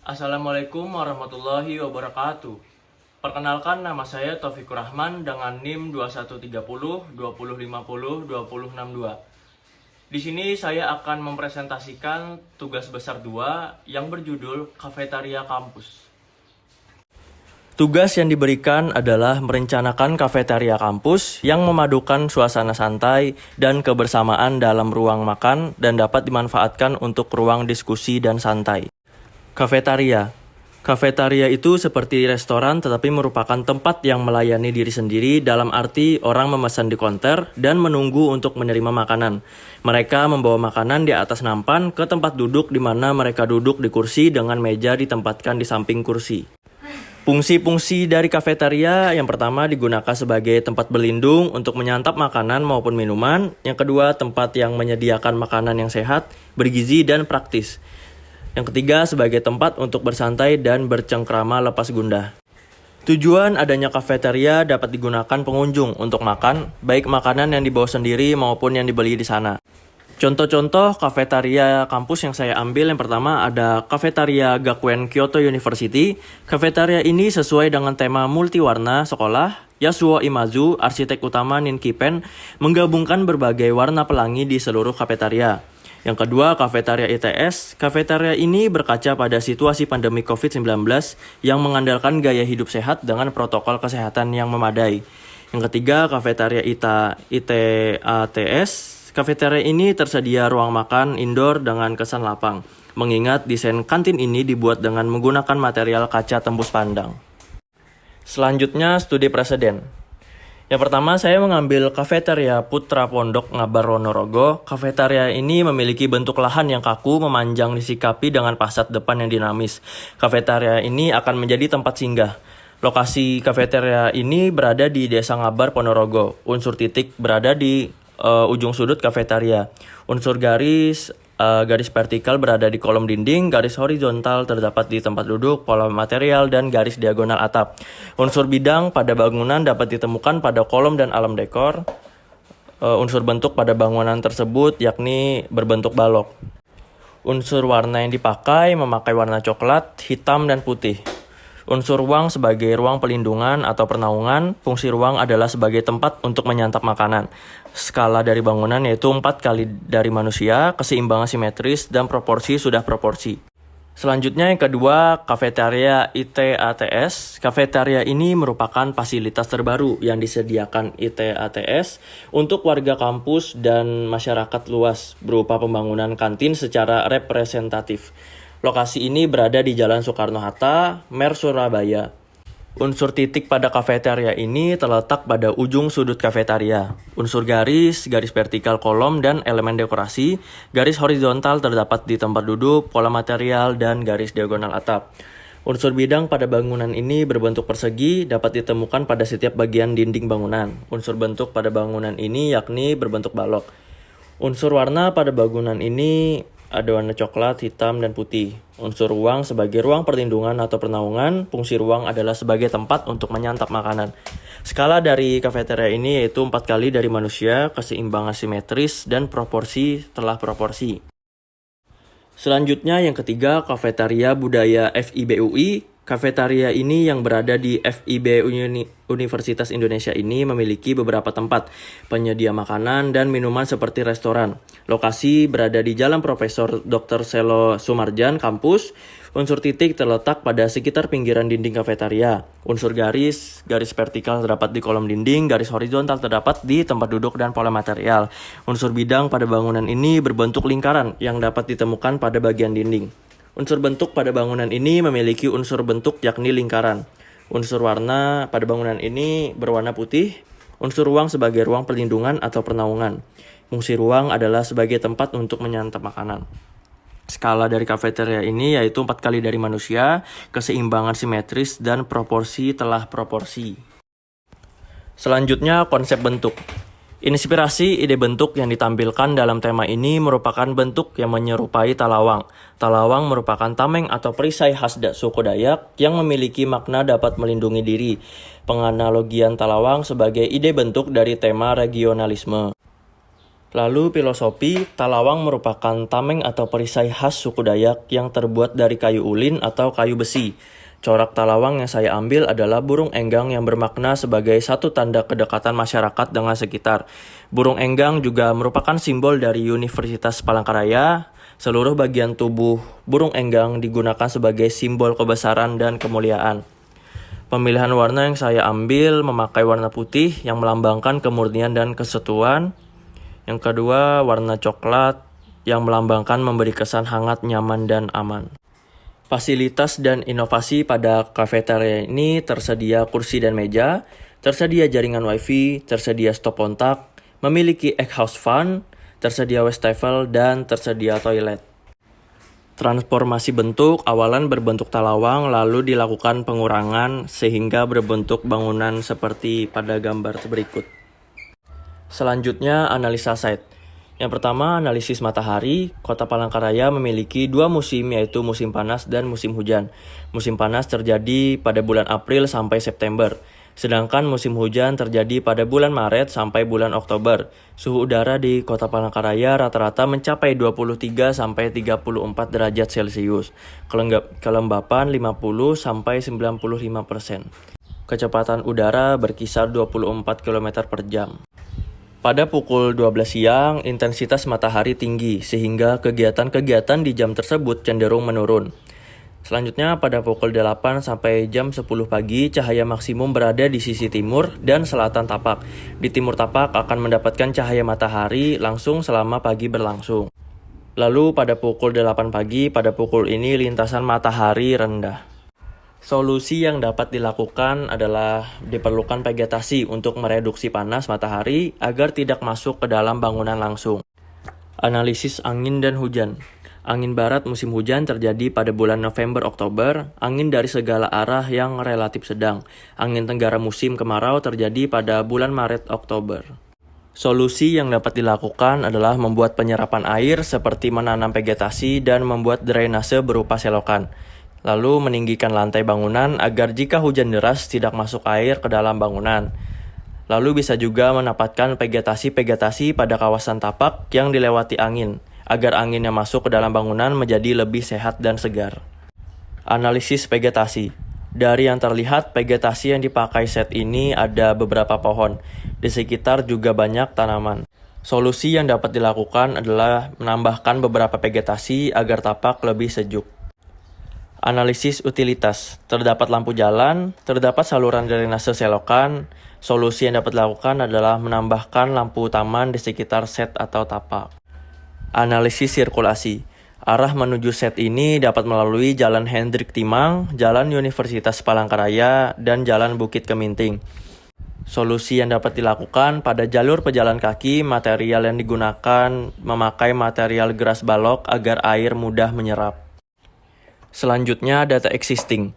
Assalamualaikum warahmatullahi wabarakatuh. Perkenalkan, nama saya Taufikur Rahman dengan NIM 2130 2050 2062. Di sini saya akan mempresentasikan tugas besar 2 yang berjudul Kafetaria Kampus. Tugas yang diberikan adalah merencanakan kafetaria kampus yang memadukan suasana santai dan kebersamaan dalam ruang makan dan dapat dimanfaatkan untuk ruang diskusi dan santai. Kafetaria. Kafetaria itu seperti restoran tetapi merupakan tempat yang melayani diri sendiri dalam arti orang memesan di konter dan menunggu untuk menerima makanan. Mereka membawa makanan di atas nampan ke tempat duduk di mana mereka duduk di kursi dengan meja ditempatkan di samping kursi. Fungsi-fungsi dari kafetaria yang pertama digunakan sebagai tempat berlindung untuk menyantap makanan maupun minuman. Yang kedua, tempat yang menyediakan makanan yang sehat, bergizi, dan praktis. Yang ketiga, sebagai tempat untuk bersantai dan bercengkrama lepas gundah. Tujuan adanya kafetaria dapat digunakan pengunjung untuk makan, baik makanan yang dibawa sendiri maupun yang dibeli di sana. Contoh-contoh kafetaria kampus yang saya ambil, yang pertama ada Kafetaria Gakuen Kyoto University. Kafetaria ini sesuai dengan tema multiwarna sekolah. Yasuo Imazu, arsitek utama Ninkipen, menggabungkan berbagai warna pelangi di seluruh kafetaria. Yang kedua, Kafetaria ITS. Kafetaria ini berkaca pada situasi pandemi COVID-19 yang mengandalkan gaya hidup sehat dengan protokol kesehatan yang memadai. Yang ketiga, Kafetaria ITATS. Kafetaria ini tersedia ruang makan indoor dengan kesan lapang, mengingat desain kantin ini dibuat dengan menggunakan material kaca tembus pandang. Selanjutnya, studi preseden. Yang pertama, saya mengambil Kafetaria Putra Pondok Ngabar Ponorogo. Kafetaria ini memiliki bentuk lahan yang kaku, memanjang disikapi dengan fasad depan yang dinamis. Kafetaria ini akan menjadi tempat singgah. Lokasi kafetaria ini berada di Desa Ngabar Ponorogo. Unsur titik berada di ujung sudut kafetaria. Unsur garis vertikal berada di kolom dinding, garis horizontal terdapat di tempat duduk, pola material, dan garis diagonal atap. Unsur bidang pada bangunan dapat ditemukan pada kolom dan alam dekor. Unsur bentuk pada bangunan tersebut yakni berbentuk balok. Unsur warna yang dipakai memakai warna coklat, hitam, dan putih. Unsur ruang sebagai ruang pelindungan atau pernaungan. Fungsi ruang adalah sebagai tempat untuk menyantap makanan. Skala dari bangunan yaitu 4 kali dari manusia, keseimbangan simetris, dan proporsi sudah proporsi. Selanjutnya yang kedua, Kafetaria ITATS. Kafetaria ini merupakan fasilitas terbaru yang disediakan ITATS untuk warga kampus dan masyarakat luas berupa pembangunan kantin secara representatif. Lokasi ini berada di Jalan Soekarno-Hatta, Mer, Surabaya. Unsur titik pada kafetaria ini terletak pada ujung sudut kafetaria. Unsur garis vertikal kolom dan elemen dekorasi. Garis horizontal terdapat di tempat duduk, pola material, dan garis diagonal atap. Unsur bidang pada bangunan ini berbentuk persegi, dapat ditemukan pada setiap bagian dinding bangunan. Unsur bentuk pada bangunan ini yakni berbentuk balok. Unsur warna pada bangunan ini ada warna coklat, hitam, dan putih. Unsur ruang sebagai ruang perlindungan atau pernaungan. Fungsi ruang adalah sebagai tempat untuk menyantap makanan. Skala dari kafetaria ini yaitu 4 kali dari manusia, keseimbangan simetris, dan proporsi telah proporsi. Selanjutnya yang ketiga, Kafetaria Budaya FIB UI. Kafetaria ini yang berada di FIB Universitas Indonesia ini memiliki beberapa tempat penyedia makanan dan minuman seperti restoran. Lokasi berada di Jalan Profesor Dr. Selo Sumarjan, kampus. Unsur titik terletak pada sekitar pinggiran dinding kafetaria. Unsur garis vertikal terdapat di kolom dinding, garis horizontal terdapat di tempat duduk dan pola material. Unsur bidang pada bangunan ini berbentuk lingkaran yang dapat ditemukan pada bagian dinding. Unsur bentuk pada bangunan ini memiliki unsur bentuk yakni lingkaran. Unsur warna pada bangunan ini berwarna putih. Unsur ruang sebagai ruang perlindungan atau pernaungan. Fungsi ruang adalah sebagai tempat untuk menyantap makanan. Skala dari kafetaria ini yaitu 4 kali dari manusia, keseimbangan simetris, dan proporsi telah proporsi. Selanjutnya, konsep bentuk. Inspirasi ide bentuk yang ditampilkan dalam tema ini merupakan bentuk yang menyerupai talawang. Talawang merupakan tameng atau perisai khas suku Dayak yang memiliki makna dapat melindungi diri. Penganalogian talawang sebagai ide bentuk dari tema regionalisme. Lalu filosofi, Talawang merupakan tameng atau perisai khas suku Dayak yang terbuat dari kayu ulin atau kayu besi. Corak Talawang yang saya ambil adalah burung enggang yang bermakna sebagai satu tanda kedekatan masyarakat dengan sekitar. Burung enggang juga merupakan simbol dari Universitas Palangkaraya. Seluruh bagian tubuh burung enggang digunakan sebagai simbol kebesaran dan kemuliaan. Pemilihan warna yang saya ambil memakai warna putih yang melambangkan kemurnian dan kesatuan. Yang kedua, warna coklat yang melambangkan memberi kesan hangat, nyaman, dan aman. Fasilitas dan inovasi pada kafeteria ini tersedia kursi dan meja, tersedia jaringan wifi, tersedia stop kontak, memiliki exhaust fan, tersedia wastafel, dan tersedia toilet. Transformasi bentuk awalan berbentuk talawang lalu dilakukan pengurangan sehingga berbentuk bangunan seperti pada gambar berikut. Selanjutnya, analisa site. Yang pertama, analisis matahari. Kota Palangkaraya memiliki dua musim, yaitu musim panas dan musim hujan. Musim panas terjadi pada bulan April sampai September, sedangkan musim hujan terjadi pada bulan Maret sampai bulan Oktober. Suhu udara di Kota Palangkaraya rata-rata mencapai 23 sampai 34 derajat Celcius. Kelembapan 50 sampai 95%. Kecepatan udara berkisar 24 km per jam. Pada pukul 12 siang, intensitas matahari tinggi sehingga kegiatan-kegiatan di jam tersebut cenderung menurun. Selanjutnya pada pukul 8 sampai jam 10 pagi, cahaya maksimum berada di sisi timur dan selatan tapak. Di timur tapak akan mendapatkan cahaya matahari langsung selama pagi berlangsung. Lalu pada pukul 8 pagi, pada pukul ini lintasan matahari rendah. Solusi yang dapat dilakukan adalah diperlukan vegetasi untuk mereduksi panas matahari agar tidak masuk ke dalam bangunan langsung. Analisis angin dan hujan. Angin barat musim hujan terjadi pada bulan November-Oktober, angin dari segala arah yang relatif sedang. Angin tenggara musim kemarau terjadi pada bulan Maret-Oktober. Solusi yang dapat dilakukan adalah membuat penyerapan air seperti menanam vegetasi dan membuat drainase berupa selokan. Lalu meninggikan lantai bangunan agar jika hujan deras tidak masuk air ke dalam bangunan. Lalu bisa juga menempatkan vegetasi-vegetasi pada kawasan tapak yang dilewati angin, agar angin yang masuk ke dalam bangunan menjadi lebih sehat dan segar. Analisis vegetasi. Dari yang terlihat, vegetasi yang dipakai set ini ada beberapa pohon. Di sekitar juga banyak tanaman. Solusi yang dapat dilakukan adalah menambahkan beberapa vegetasi agar tapak lebih sejuk. Analisis utilitas. Terdapat lampu jalan, terdapat saluran drainase selokan. Solusi yang dapat dilakukan adalah menambahkan lampu taman di sekitar set atau tapak. Analisis sirkulasi. Arah menuju set ini dapat melalui Jalan Hendrik Timang, Jalan Universitas Palangkaraya, dan Jalan Bukit Keminting. Solusi yang dapat dilakukan pada jalur pejalan kaki, material yang digunakan memakai material geras balok agar air mudah menyerap. Selanjutnya, data existing.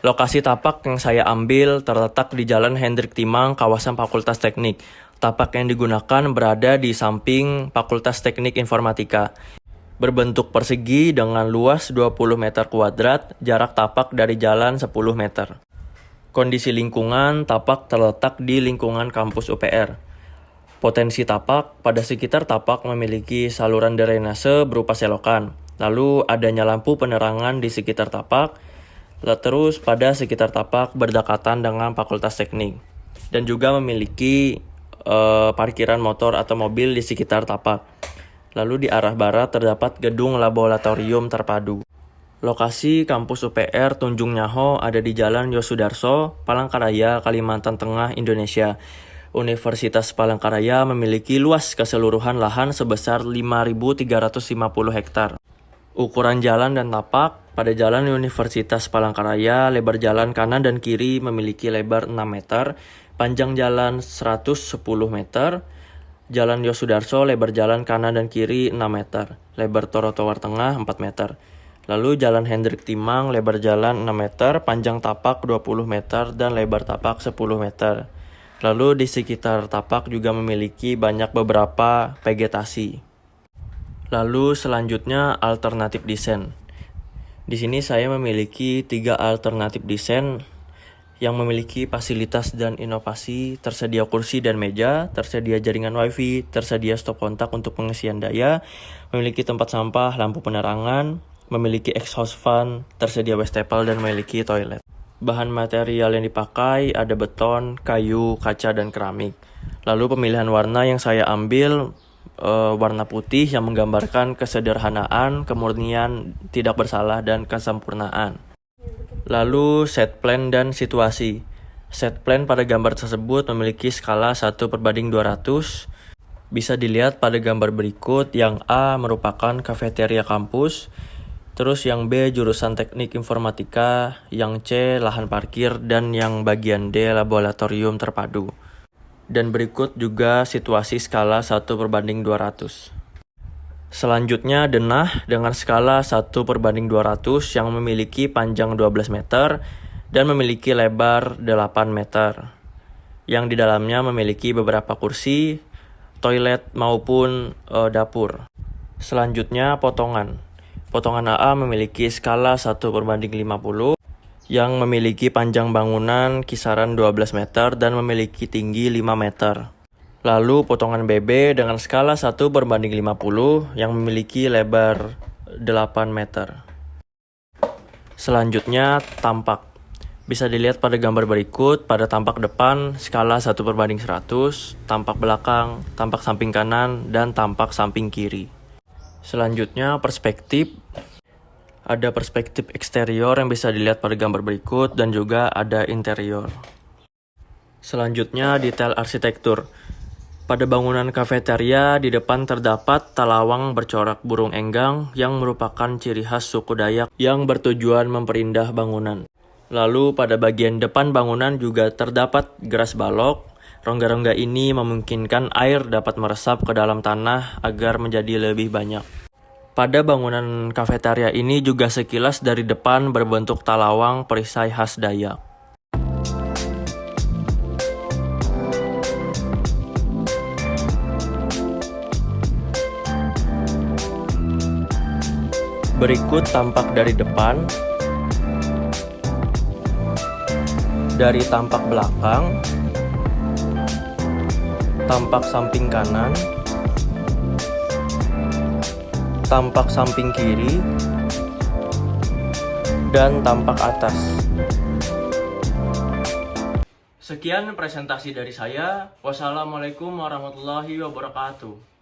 Lokasi tapak yang saya ambil terletak di Jalan Hendrik Timang, kawasan Fakultas Teknik. Tapak yang digunakan berada di samping Fakultas Teknik Informatika. Berbentuk persegi dengan luas 20 meter kuadrat, jarak tapak dari jalan 10 meter. Kondisi lingkungan, tapak terletak di lingkungan kampus UPR. Potensi tapak, pada sekitar tapak memiliki saluran drainase berupa selokan. Lalu adanya lampu penerangan di sekitar tapak, terus pada sekitar tapak berdekatan dengan Fakultas Teknik. Dan juga memiliki parkiran motor atau mobil di sekitar tapak. Lalu di arah barat terdapat gedung laboratorium terpadu. Lokasi kampus UPR Tunjung Nyaho ada di Jalan Yosudarso, Palangkaraya, Kalimantan Tengah, Indonesia. Universitas Palangkaraya memiliki luas keseluruhan lahan sebesar 5.350 hektar. Ukuran jalan dan tapak, pada Jalan Universitas Palangkaraya, lebar jalan kanan dan kiri memiliki lebar 6 meter, panjang jalan 110 meter. Jalan Yosudarso, lebar jalan kanan dan kiri 6 meter, lebar trotoar tengah 4 meter. Lalu Jalan Hendrik Timang, lebar jalan 6 meter, panjang tapak 20 meter, dan lebar tapak 10 meter. Lalu di sekitar tapak juga memiliki banyak beberapa vegetasi. Lalu selanjutnya alternatif desain. Di sini saya memiliki 3 alternatif desain. yang memiliki fasilitas dan inovasi, tersedia kursi dan meja, tersedia jaringan wifi, tersedia stop kontak untuk pengisian daya, memiliki tempat sampah, lampu penerangan, memiliki exhaust fan, tersedia wastafel, dan memiliki toilet. Bahan material yang dipakai ada beton, kayu, kaca, dan keramik. Lalu pemilihan warna yang saya ambil warna putih yang menggambarkan kesederhanaan, kemurnian, tidak bersalah, dan kesempurnaan. Lalu set plan dan situasi. Set plan pada gambar tersebut memiliki skala 1/200. Bisa dilihat pada gambar berikut. Yang A merupakan kafeteria kampus, terus yang B jurusan teknik informatika, yang C lahan parkir, dan yang bagian D laboratorium terpadu. Dan berikut juga situasi skala 1/200. Selanjutnya denah dengan skala 1/200 yang memiliki panjang 12 meter dan memiliki lebar 8 meter. Yang di dalamnya memiliki beberapa kursi, toilet maupun dapur. Selanjutnya potongan. Potongan AA memiliki skala 1/50 yang memiliki panjang bangunan kisaran 12 meter dan memiliki tinggi 5 meter. Lalu potongan BB dengan skala 1/50 yang memiliki lebar 8 meter. Selanjutnya tampak. Bisa dilihat pada gambar berikut. Pada tampak depan skala 1/100, tampak belakang, tampak samping kanan, dan tampak samping kiri. Selanjutnya perspektif. Ada perspektif eksterior yang bisa dilihat pada gambar berikut dan juga ada interior. Selanjutnya detail arsitektur. Pada bangunan kafeteria di depan terdapat talawang bercorak burung enggang yang merupakan ciri khas suku Dayak yang bertujuan memperindah bangunan. Lalu pada bagian depan bangunan juga terdapat geras balok. Rongga-rongga ini memungkinkan air dapat meresap ke dalam tanah agar menjadi lebih banyak. Pada bangunan kafeteria ini juga sekilas dari depan berbentuk talawang perisai khas Dayak. Berikut tampak dari depan, dari tampak belakang, tampak samping kanan, tampak samping kiri, dan tampak atas. Sekian presentasi dari saya. Wassalamualaikum warahmatullahi wabarakatuh.